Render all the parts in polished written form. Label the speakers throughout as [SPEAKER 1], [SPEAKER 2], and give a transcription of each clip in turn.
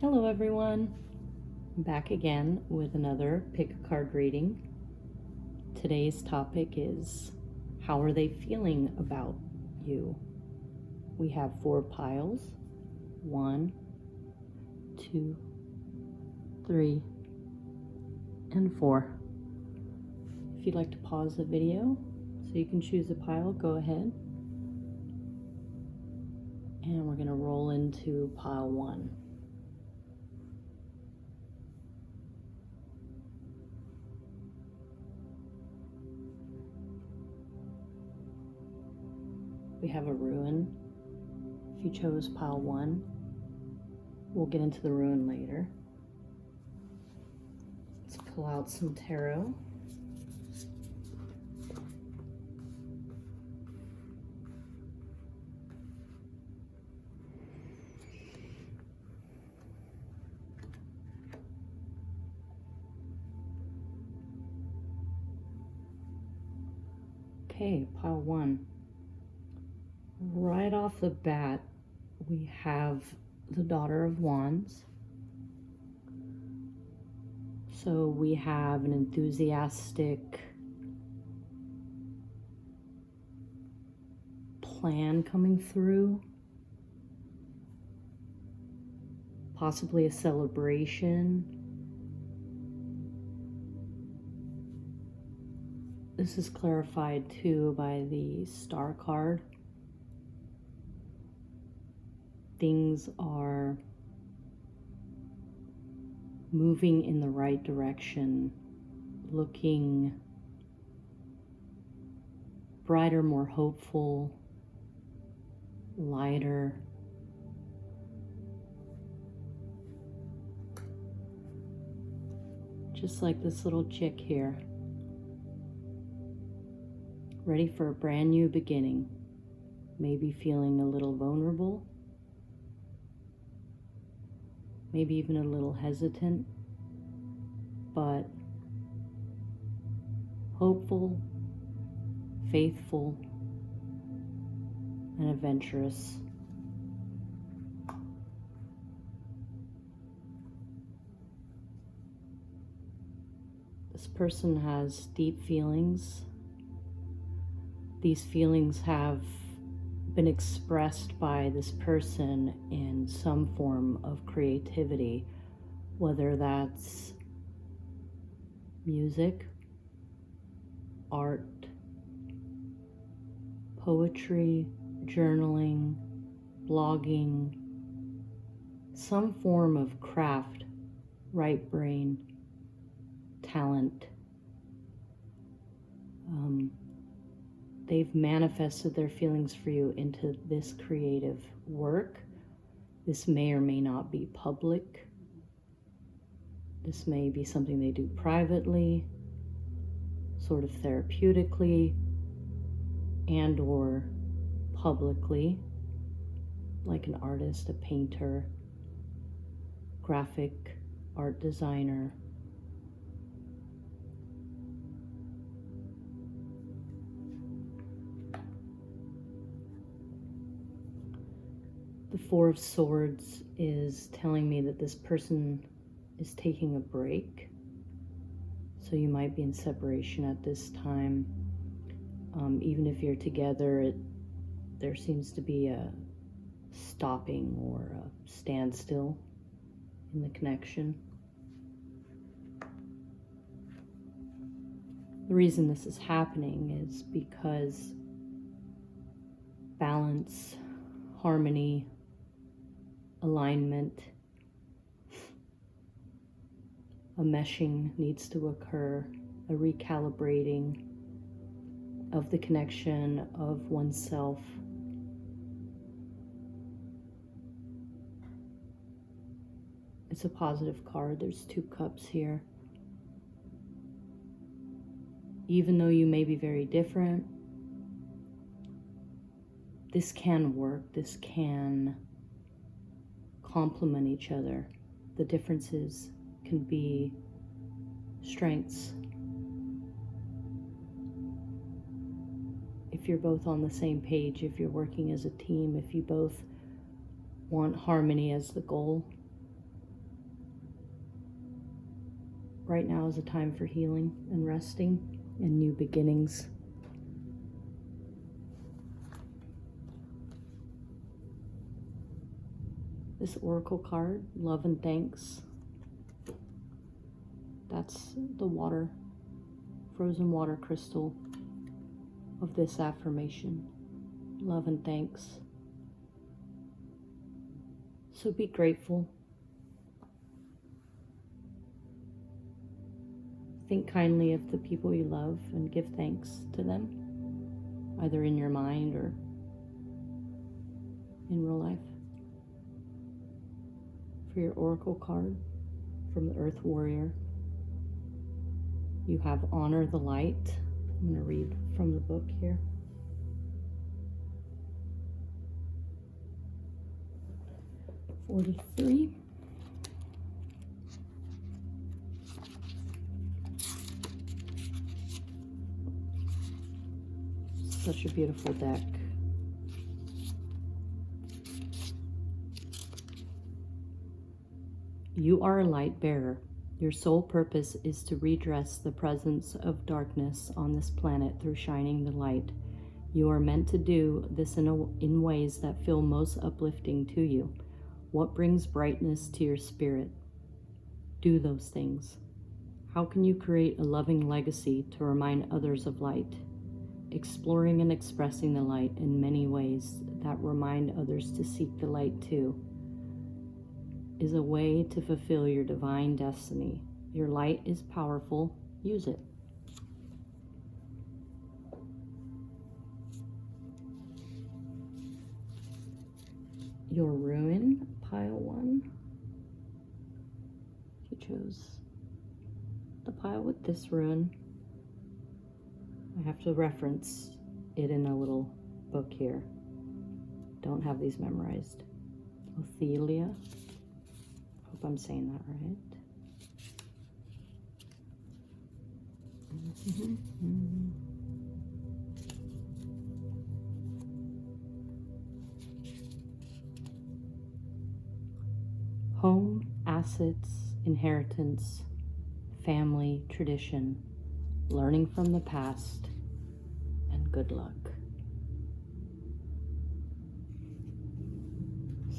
[SPEAKER 1] Hello everyone, I'm back again with another pick a card reading. Today's topic is, how are they feeling about you? We have 4 piles, 1, 2, 3, and 4. If you'd like to pause the video so you can choose a pile, go ahead. And we're going to roll into pile 1. We have a ruin. If you chose pile 1, we'll get into the ruin later. Let's pull out some tarot. Okay, pile 1. Right off the bat, we have the Daughter of Wands. So we have an enthusiastic plan coming through, possibly a celebration. This is clarified too by the Star card. Things are moving in the right direction, looking brighter, more hopeful, lighter. Just like this little chick here, ready for a brand new beginning, maybe feeling a little vulnerable, maybe even a little hesitant, but hopeful, faithful, and adventurous. This person has deep feelings. These feelings have been expressed by this person in some form of creativity, whether that's music, art, poetry, journaling, blogging, some form of craft, right brain, talent. They've manifested their feelings for you into this creative work. This may or may not be public. This may be something they do privately, sort of therapeutically, and or publicly, like an artist, a painter, graphic art designer. The 4 of Swords is telling me that this person is taking a break. So you might be in separation at this time. Even if you're together, there seems to be a stopping or a standstill in the connection. The reason this is happening is because balance, harmony, alignment, a meshing needs to occur, a recalibrating of the connection of oneself. It's a positive card. There's 2 cups here. Even though you may be very different, this can work. This can complement each other. The differences can be strengths. If you're both on the same page, if you're working as a team, if you both want harmony as the goal, right now is a time for healing and resting and new beginnings. This oracle card, love and thanks, that's the water, frozen water crystal of this affirmation. Love and thanks. So be grateful. Think kindly of the people you love and give thanks to them, either in your mind or in real life. For your oracle card from the Earth Warrior, you have honor the light. I'm going to read from the book here. $43. Such a beautiful deck. You are a light bearer. Your sole purpose is to redress the presence of darkness on this planet through shining the light. You are meant to do this in ways that feel most uplifting to you. What brings brightness to your spirit? Do those things. How can you create a loving legacy to remind others of light? Exploring and expressing the light in many ways that remind others to seek the light too is a way to fulfill your divine destiny. Your light is powerful. Use it. Your ruin, pile 1. You chose the pile with this ruin. I have to reference it in a little book here. Don't have these memorized. Othelia. Hope I'm saying that right. Home, assets, inheritance, family, tradition, learning from the past, and good luck.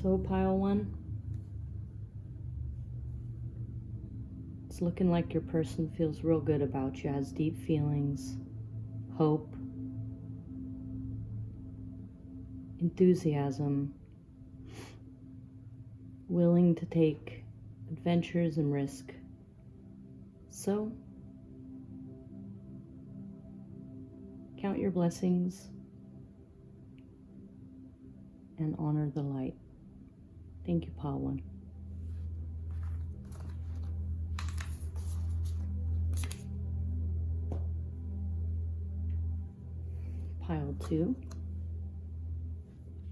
[SPEAKER 1] So pile 1, it's looking like your person feels real good about you, has deep feelings, hope, enthusiasm, willing to take adventures and risk. So, count your blessings and honor the light. Thank you, pile 1. Pile 2.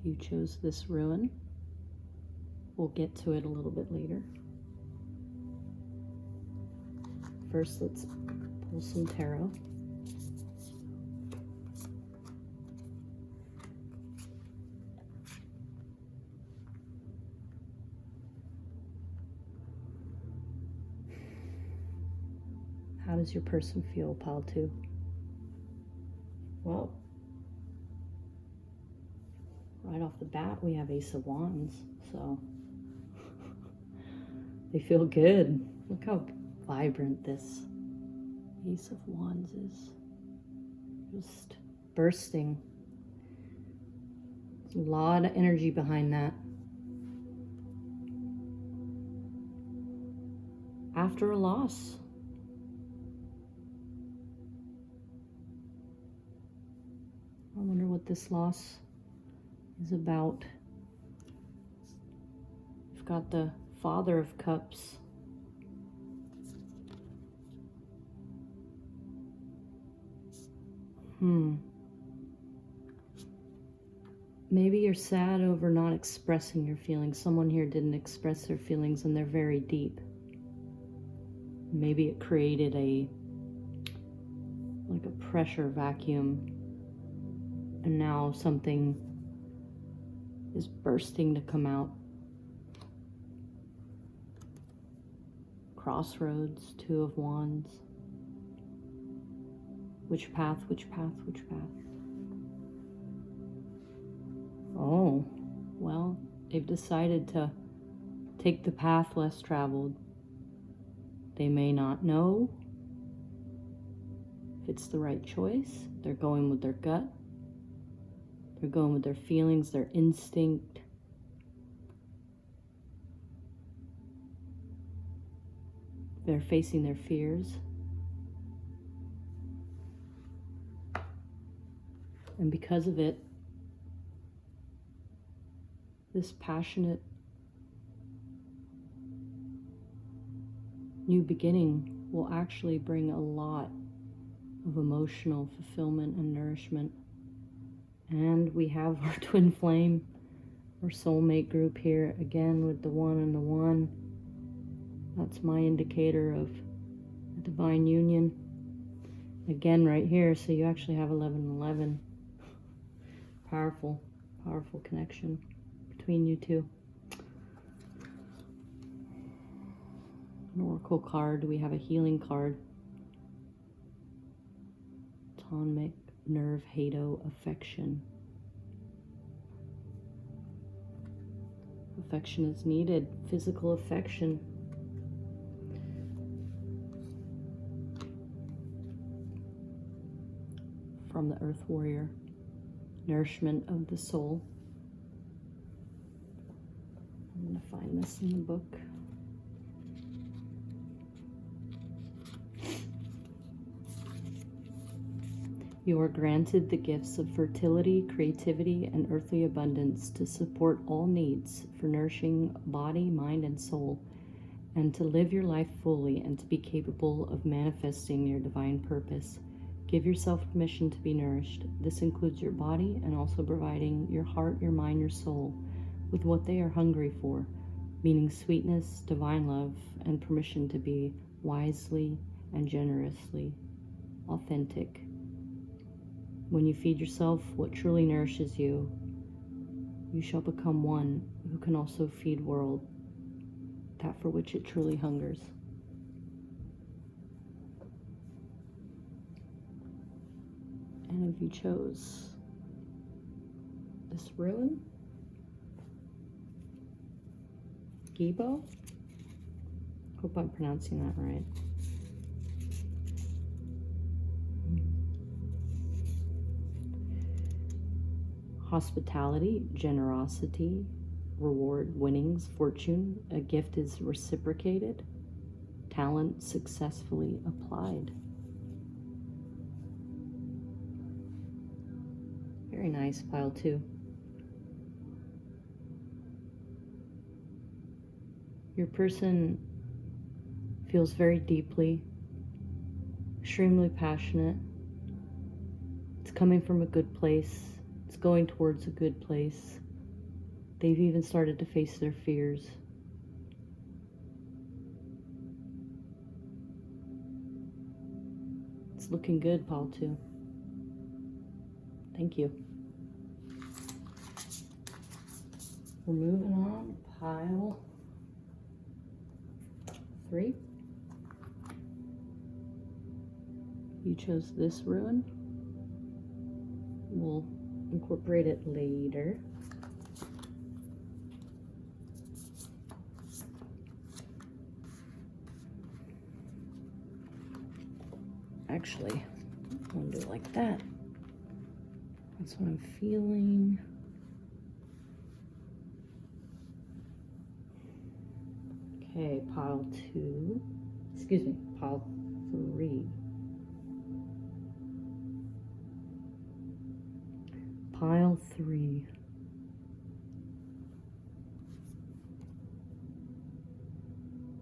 [SPEAKER 1] You chose this ruin. We'll get to it a little bit later. First, let's pull some tarot. How does your person feel, pile 2? Well, right off the bat, we have Ace of Wands, so they feel good. Look how vibrant this Ace of Wands is. Just bursting. There's a lot of energy behind that. After a loss. I wonder what this loss is about. We've got the Father of Cups. Maybe you're sad over not expressing your feelings. Someone here didn't express their feelings and they're very deep. Maybe it created like a pressure vacuum, and now something is bursting to come out. Crossroads, Two of Wands. Which path, which path, which path? Oh, well, they've decided to take the path less traveled. They may not know if it's the right choice. They're going with their gut. They're going with their feelings, their instinct. They're facing their fears. And because of it, this passionate new beginning will actually bring a lot of emotional fulfillment and nourishment. And we have our twin flame, our soulmate group here again with the 1 and the 1. That's my indicator of a divine union. Again, right here, so you actually have 11 and 11. Powerful, powerful connection between you two. An oracle card. We have a healing card. Atomic nerve halo affection. Affection is needed. Physical affection. From the Earth Warrior. Nourishment of the soul. I'm going to find this in the book. You are granted the gifts of fertility, creativity, and earthly abundance to support all needs for nourishing body, mind, and soul, and to live your life fully and to be capable of manifesting your divine purpose. Give yourself permission to be nourished. This includes your body and also providing your heart, your mind, your soul with what they are hungry for, meaning sweetness, divine love, and permission to be wisely and generously authentic. When you feed yourself what truly nourishes you, you shall become one who can also feed world, that for which it truly hungers. And if you chose this rune, Gibo, hope I'm pronouncing that right. Hospitality, generosity, reward, winnings, fortune. A gift is reciprocated. Talent successfully applied. Very nice, pile 2. Your person feels very deeply, extremely passionate. It's coming from a good place. It's going towards a good place. They've even started to face their fears. It's looking good, Paul, too. Thank you. We're moving on to pile 3. You chose this rune. We'll incorporate it later. Actually, I'm going to do it like that. That's what I'm feeling. Okay, pile 2. Excuse me, pile 3. Pile 3.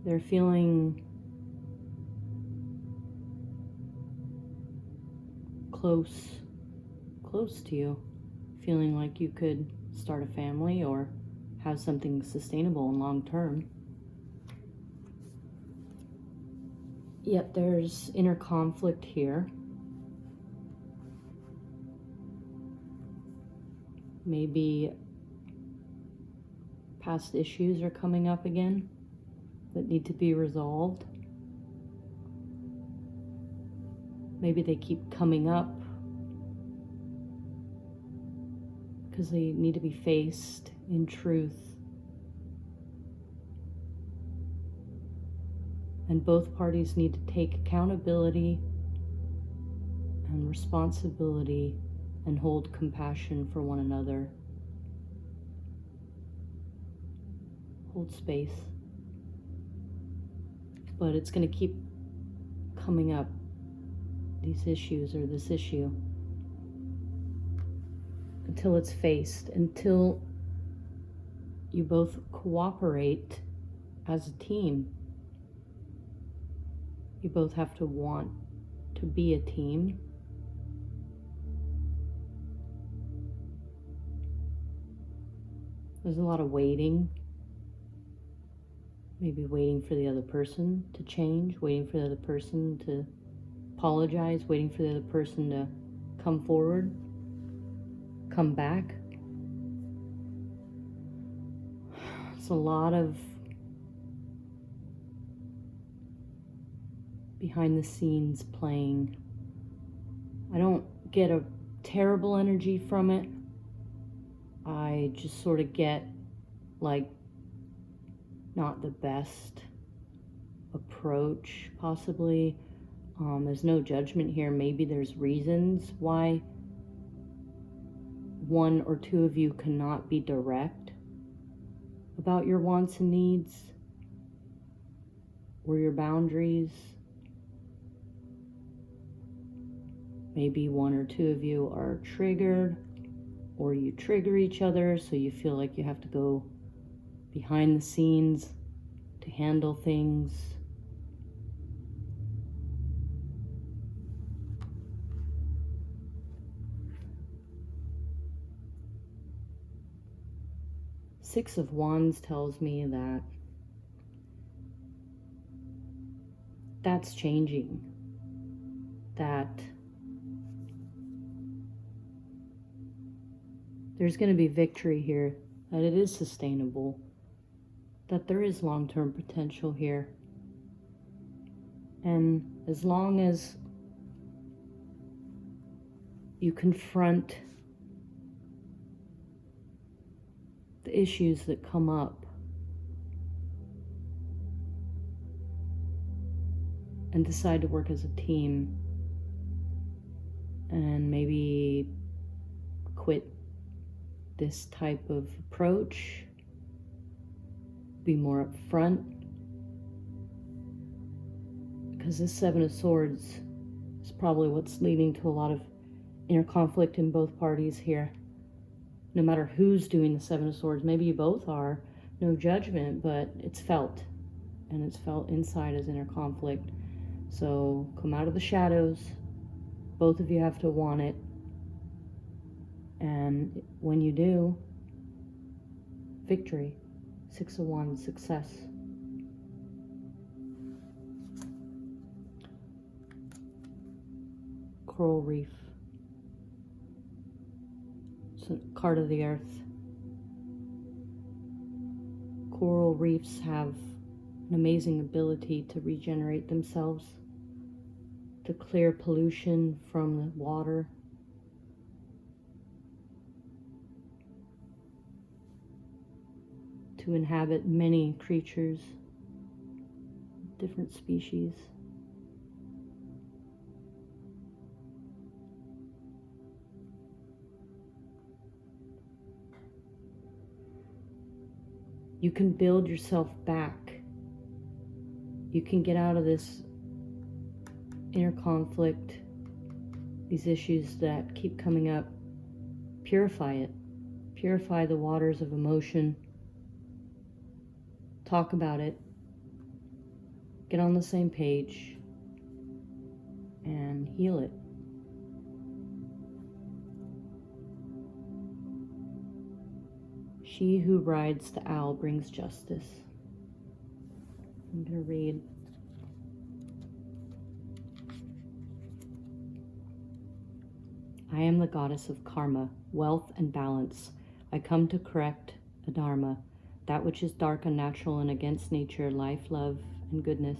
[SPEAKER 1] They're feeling close to you, feeling like you could start a family or have something sustainable and long term. Yet there's inner conflict here. Maybe past issues are coming up again that need to be resolved. Maybe they keep coming up because they need to be faced in truth. And both parties need to take accountability and responsibility and hold compassion for one another. Hold space. But it's going to keep coming up, these issues or this issue, until it's faced, until you both cooperate as a team. You both have to want to be a team. There's a lot of waiting. Maybe waiting for the other person to change, waiting for the other person to apologize, waiting for the other person to come forward, come back. It's a lot of behind the scenes playing. I don't get a terrible energy from it. I just sort of get like not the best approach, possibly. There's no judgment here. Maybe there's reasons why one or two of you cannot be direct about your wants and needs or your boundaries. Maybe one or two of you are triggered, or you trigger each other, so you feel like you have to go behind the scenes to handle things. Six of Wands tells me that that's changing, that there's going to be victory here, that it is sustainable, that there is long-term potential here. And as long as you confront the issues that come up and decide to work as a team and maybe quit this type of approach, be more upfront, because this Seven of Swords is probably what's leading to a lot of inner conflict in both parties here. No matter who's doing the Seven of Swords, maybe you both are, no judgment, but it's felt, and it's felt inside as inner conflict. So come out of the shadows. Both of you have to want it. And when you do, victory. Six of Wands, success. Coral reef. It's a card of the earth. Coral reefs have an amazing ability to regenerate themselves, to clear pollution from the water. To inhabit many creatures, different species. You can build yourself back. You can get out of this inner conflict, these issues that keep coming up. Purify it. Purify the waters of emotion. Talk about it. Get on the same page and heal it. She who rides the owl brings justice. I'm going to read. I am the goddess of karma, wealth, and balance. I come to correct the dharma, that which is dark, unnatural, and against nature, life, love, and goodness.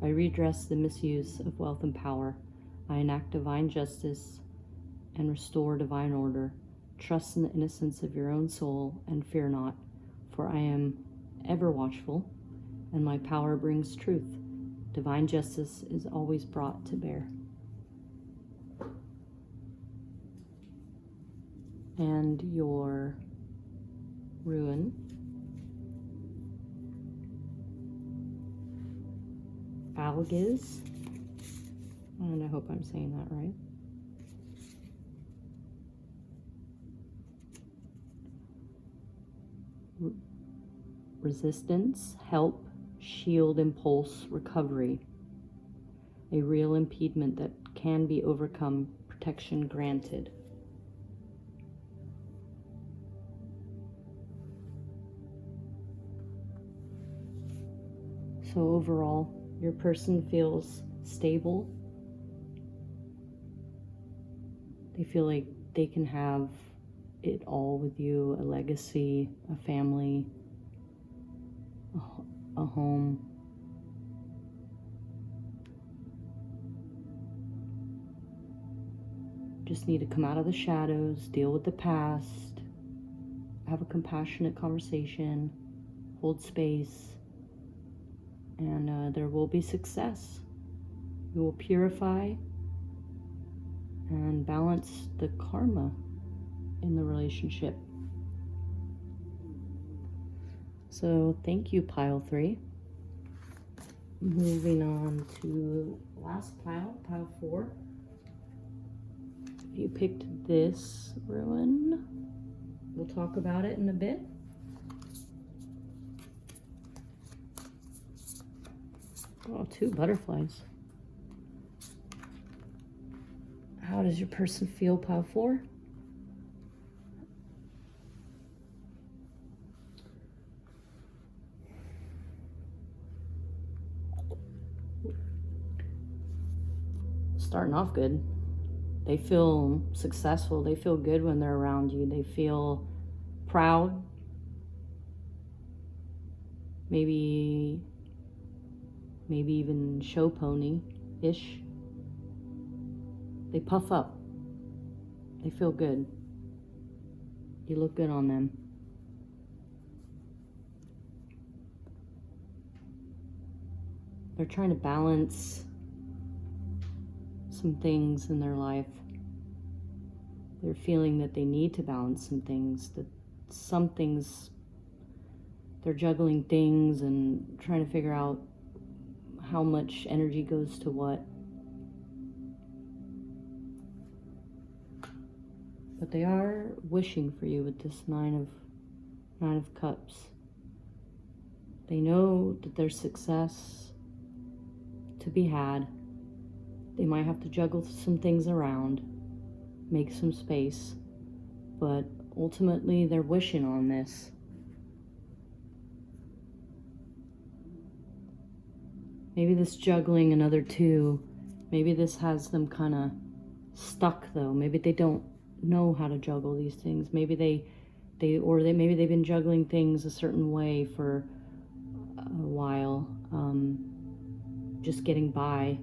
[SPEAKER 1] I redress the misuse of wealth and power. I enact divine justice and restore divine order. Trust in the innocence of your own soul and fear not, for I am ever watchful, and my power brings truth. Divine justice is always brought to bear. And your ruin. Algiz. And I hope I'm saying that right. Resistance, help, shield, impulse, recovery. A real impediment that can be overcome, protection granted. So overall, your person feels stable. They feel like they can have it all with you, a legacy, a family, a home. Just need to come out of the shadows, deal with the past, have a compassionate conversation, hold space, and there will be success. You will purify and balance the karma in the relationship. So thank you, pile 3. Moving on to last pile, pile 4. If you picked this ruin, we'll talk about it in a bit. Oh, 2 butterflies. How does your person feel, pile 4? Starting off good. They feel successful. They feel good when they're around you. They feel proud. Maybe even show pony-ish. They puff up. They feel good. You look good on them. They're trying to balance some things in their life. They're feeling that they need to balance some things, that some things, they're juggling things and trying to figure out how much energy goes to what. But they are wishing for you with this Nine of Cups. They know that there's success to be had. They might have to juggle some things around, make some space, but ultimately they're wishing on this. Maybe this juggling another 2, maybe this has them kind of stuck though. Maybe they don't know how to juggle these things. Maybe maybe they've been juggling things a certain way for a while, just getting by,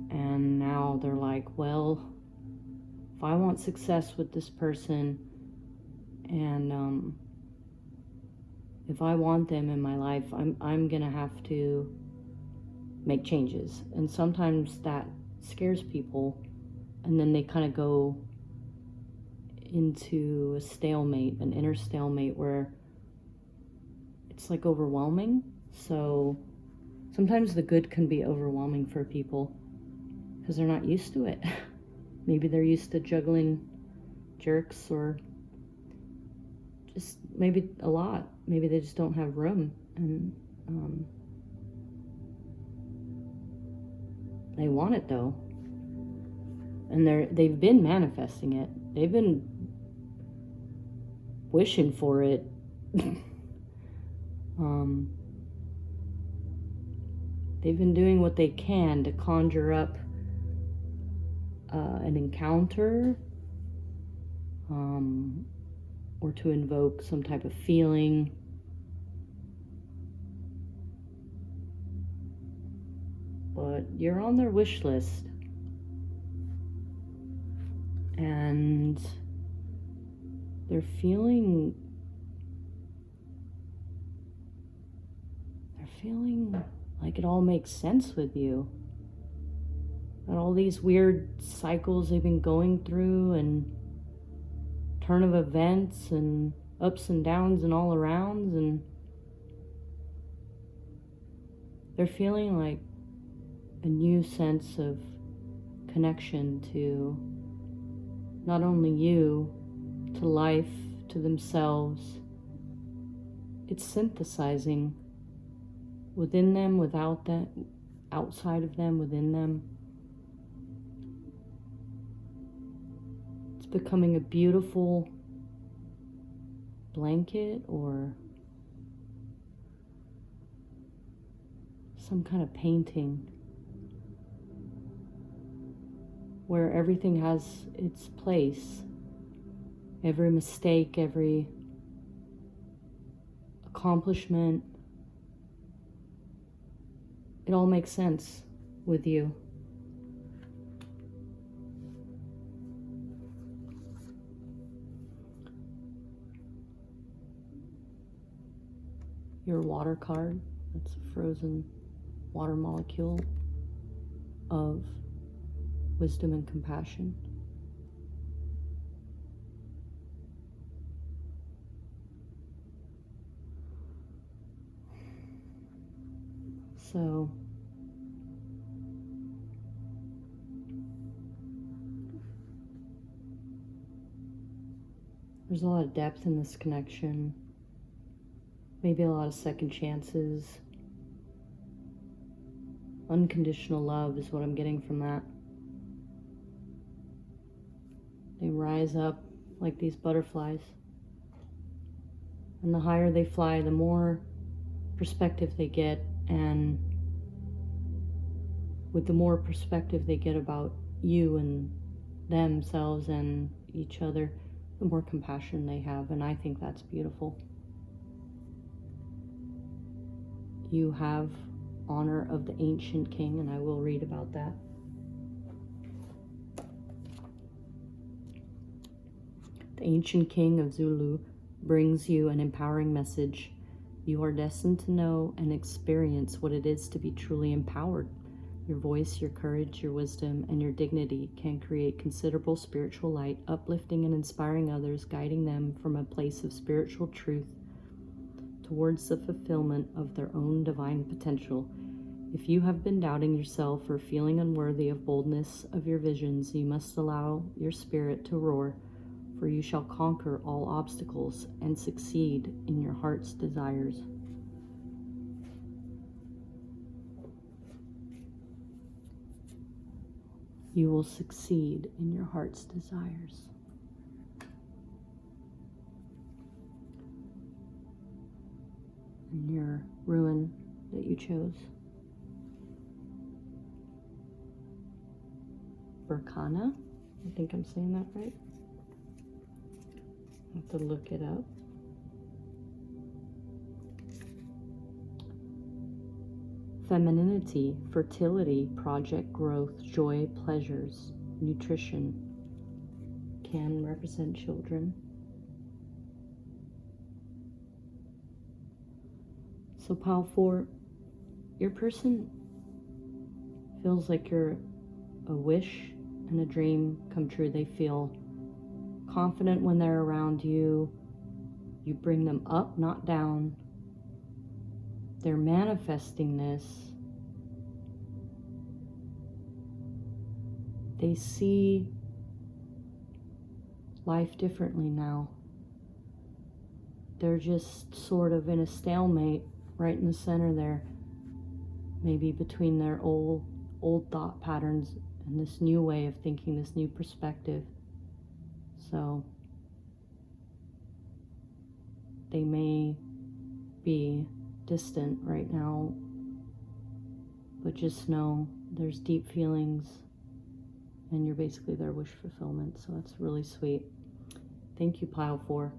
[SPEAKER 1] and now they're like, well, if I want success with this person, and if I want them in my life, I'm gonna have to make changes. And sometimes that scares people, and then they kind of go into a stalemate, an inner stalemate, where it's like overwhelming. So sometimes the good can be overwhelming for people because they're not used to it. Maybe they're used to juggling jerks, or just maybe a lot. Maybe they just don't have room, and they want it though, and they've been manifesting it. They've been wishing for it. They've been doing what they can to conjure up an encounter, or to invoke some type of feeling. But you're on their wish list. and they're feeling like it all makes sense with you. And all these weird cycles they've been going through, and turn of events and ups and downs and all arounds, and they're feeling like a new sense of connection to not only you, to life, to themselves. It's synthesizing within them, without that, outside of them, within them. It's becoming a beautiful blanket or some kind of painting where everything has its place. Every mistake, every accomplishment, it all makes sense with you. Your water card, that's a frozen water molecule of wisdom and compassion. So there's a lot of depth in this connection, maybe a lot of second chances. Unconditional love is what I'm getting from that. They rise up like these butterflies, and the higher they fly, the more perspective they get, and with the more perspective they get about you and themselves and each other, the more compassion they have, and I think that's beautiful. You have honor of the ancient king, and I will read about that. The ancient king of Zulu brings you an empowering message. You are destined to know and experience what it is to be truly empowered. Your voice, your courage, your wisdom, and your dignity can create considerable spiritual light, uplifting and inspiring others, guiding them from a place of spiritual truth towards the fulfillment of their own divine potential. If you have been doubting yourself or feeling unworthy of boldness of your visions, you must allow your spirit to roar, for you shall conquer all obstacles and succeed in your heart's desires. You will succeed in your heart's desires. And your rune that you chose. Burkana, I think I'm saying that right. I have to look it up. Femininity, fertility, project growth, joy, pleasures, nutrition can represent children. So pile 4, your person feels like you're a wish and a dream come true. They feel confident when they're around you. You bring them up, not down. They're manifesting this. They see life differently now. They're just sort of in a stalemate right in the center there, maybe between their old thought patterns and this new way of thinking, this new perspective. So they may be distant right now, but just know there's deep feelings and you're basically their wish fulfillment. So that's really sweet. Thank you, pile 4.